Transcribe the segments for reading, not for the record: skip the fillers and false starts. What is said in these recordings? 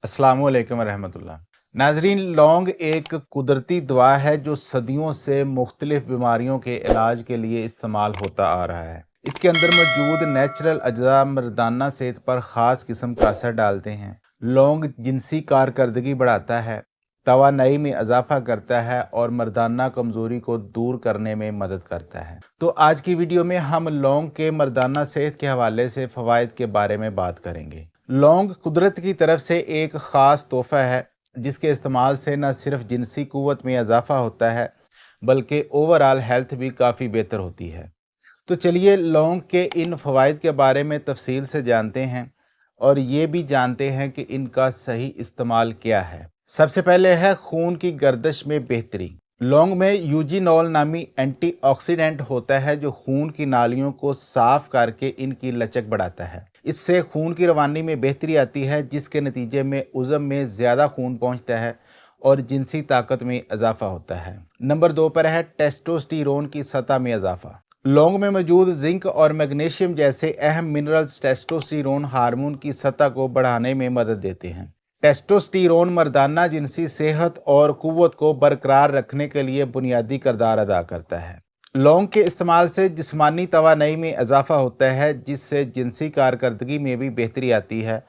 अस्सलाम वालेकुम रहमतुल्लाह। नाजरीन, लौंग एक कुदरती दवा है जो सदियों से मुख्तलिफ बीमारियों के इलाज के लिए इस्तेमाल होता आ रहा है। इसके अंदर मौजूद नेचुरल अज्जा मर्दाना सेहत पर ख़ास किस्म का असर डालते हैं। लौंग जिनसी कारकर्दगी बढ़ाता है, तवानाई में इजाफा करता है और मर्दाना कमज़ोरी को दूर करने में मदद करता है। तो आज की वीडियो में हम लौंग के मर्दाना सेहत के हवाले से फ़वाइद के बारे में बात करेंगे। लौंग कुदरत की तरफ से एक ख़ास तोहफ़ा है जिसके इस्तेमाल से न सिर्फ जिनसी क़ुव्वत में इजाफा होता है बल्कि ओवरऑल हेल्थ भी काफ़ी बेहतर होती है। तो चलिए लौंग के इन फ़वाइद के बारे में तफसील से जानते हैं और ये भी जानते हैं कि इनका सही इस्तेमाल क्या है। सबसे पहले है खून की गर्दिश में बेहतरी। लौंग में यूजिनॉल नामी एंटीऑक्सीडेंट होता है जो खून की नालियों को साफ करके इनकी लचक बढ़ाता है। इससे खून की रवानी में बेहतरी आती है जिसके नतीजे में उज़म में ज़्यादा खून पहुंचता है और जिनसी ताकत में इजाफा होता है। नंबर 2 पर है टेस्टोस्टेरोन की सतह में इजाफा। लौंग में मौजूद जिंक और मैग्नीशियम जैसे अहम मिनरल्स टेस्टोस्टेरोन हार्मोन की सतह को बढ़ाने में मदद देते हैं। टेस्टोस्टेरोन मर्दाना जिनसी सेहत और कुव्वत को बरकरार रखने के लिए बुनियादी किरदार अदा करता है। लौंग के इस्तेमाल से जिस्मानी तवानाई में इजाफा होता है जिससे जिनसी कारकर्दगी में भी बेहतरी आती है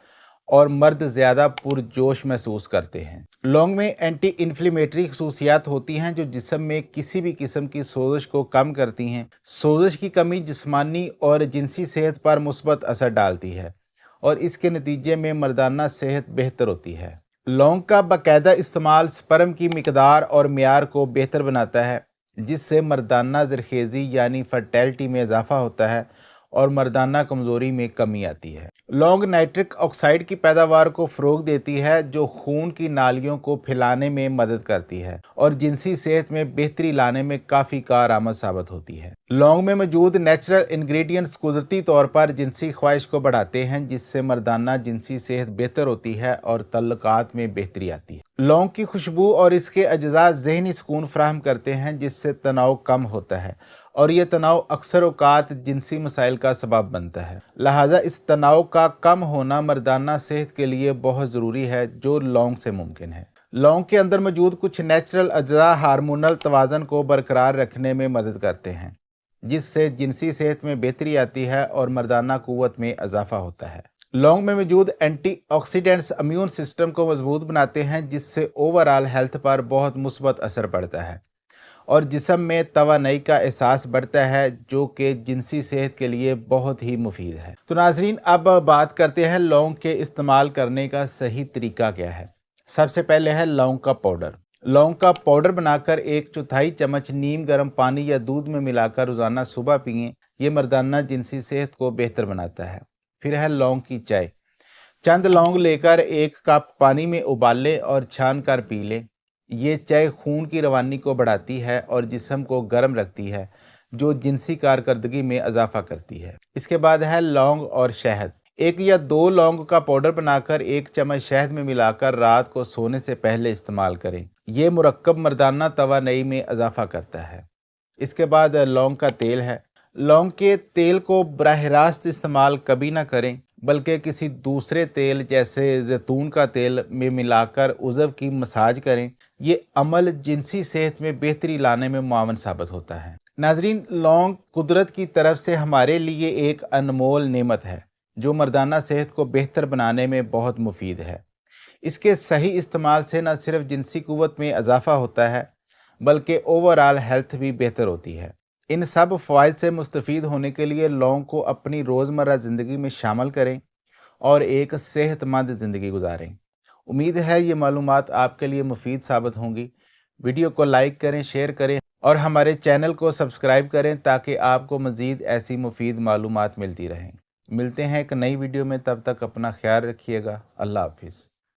और मर्द ज़्यादा पुरजोश महसूस करते हैं। लौंग में एंटी इन्फ्लेमेटरी खसूसियात होती हैं जो जिस्म में किसी भी किस्म की सोजिश को कम करती हैं। सोजिश की कमी जिस्मानी और जिनसी सेहत पर मुस्बत असर डालती है और इसके नतीजे में मर्दाना सेहत बेहतर होती है। लौंग का बाकायदा इस्तेमाल स्पर्म की मिकदार और मियार को बेहतर बनाता है जिससे मर्दाना ज़रखेज़ी यानी फर्टिलिटी में इजाफा होता है और मर्दाना कमज़ोरी में कमी आती है। लौंग नाइट्रिक ऑक्साइड की पैदावार को फ़रोग़ देती है जो खून की नालियों को फैलाने में मदद करती है और जिनसी सेहत में बेहतरी लाने में काफ़ी कारआमद साबित होती है। लौंग में मौजूद नेचुरल इंग्रेडिएंट्स कुदरती तौर पर जिनसी ख्वाहिश को बढ़ाते हैं जिससे मर्दाना जिनसी सेहत बेहतर होती है और तल्लुकात में बेहतरी आती है। लौंग की खुशबू और इसके अज्जा ज़हनी सुकून फराहम करते हैं जिससे तनाव कम होता है और ये तनाव अक्सर औकात जिनसी मसाइल का सबब बनता है। लिहाजा इस तनाव का कम होना मर्दाना सेहत के लिए बहुत ज़रूरी है जो लौंग से मुमकिन है। लौंग के अंदर मौजूद कुछ नेचुरल अज्जा हार्मोनल तवाज़न को बरकरार रखने में मदद करते हैं जिससे जिनसी सेहत में बेहतरी आती है और मर्दाना कुव्वत में इजाफा होता है। लौंग में मौजूद एंटीऑक्सीडेंट्स इम्यून सिस्टम को मजबूत बनाते हैं जिससे ओवरऑल हेल्थ पर बहुत मुस्बत असर पड़ता है और जिस्म में तवानाई का एहसास बढ़ता है जो कि जिनसी सेहत के लिए बहुत ही मुफीद है। तो नाजरीन, अब बात करते हैं लौंग के इस्तेमाल करने का सही तरीका क्या है। सबसे पहले है लौंग का पाउडर। लौंग का पाउडर बनाकर 1/4 चम्मच नीम गर्म पानी या दूध में मिलाकर रोज़ाना सुबह पिएं। ये मर्दाना जिनसी सेहत को बेहतर बनाता है। फिर है लौंग की चाय। चंद लौंग लेकर 1 कप पानी में उबाल लें और छान कर पी लें। ये चाय खून की रवानी को बढ़ाती है और जिस्म को गर्म रखती है जो जिनसी कारकर्दगी में इजाफा करती है। इसके बाद है लौंग और शहद। 1 या 2 लौंग का पाउडर बनाकर 1 चम्मच शहद में मिलाकर रात को सोने से पहले इस्तेमाल करें। ये मुरक्कब मर्दाना तवानाई में इजाफा करता है। इसके बाद लौंग का तेल है। लौंग के तेल को बराह रास्त इस्तेमाल कभी ना करें बल्कि किसी दूसरे तेल जैसे जैतून का तेल में मिलाकर उज़व की मसाज करें। ये अमल जिनसी सेहत में बेहतरी लाने में मुआवन साबित होता है। नाजरीन, लौंग कुदरत की तरफ से हमारे लिए एक अनमोल नेमत है जो मर्दाना सेहत को बेहतर बनाने में बहुत मुफीद है। इसके सही इस्तेमाल से न सिर्फ जिनसी कुव्वत में इजाफा होता है बल्कि ओवरऑल हेल्थ भी बेहतर होती है। इन सब फ़वाइद से मुस्तफ़ीद होने के लिए लौंग को अपनी रोज़मर्रा ज़िंदगी में शामिल करें और एक सेहतमंद ज़िंदगी गुजारें। उम्मीद है ये मालूमात आपके लिए मुफीद साबित होंगी। वीडियो को लाइक करें, शेयर करें और हमारे चैनल को सब्सक्राइब करें ताकि आपको मज़ीद ऐसी मुफीद मालूमात मिलती रहें। मिलते हैं एक नई वीडियो में, तब तक अपना ख्याल रखिएगा। अल्लाह हाफिज़।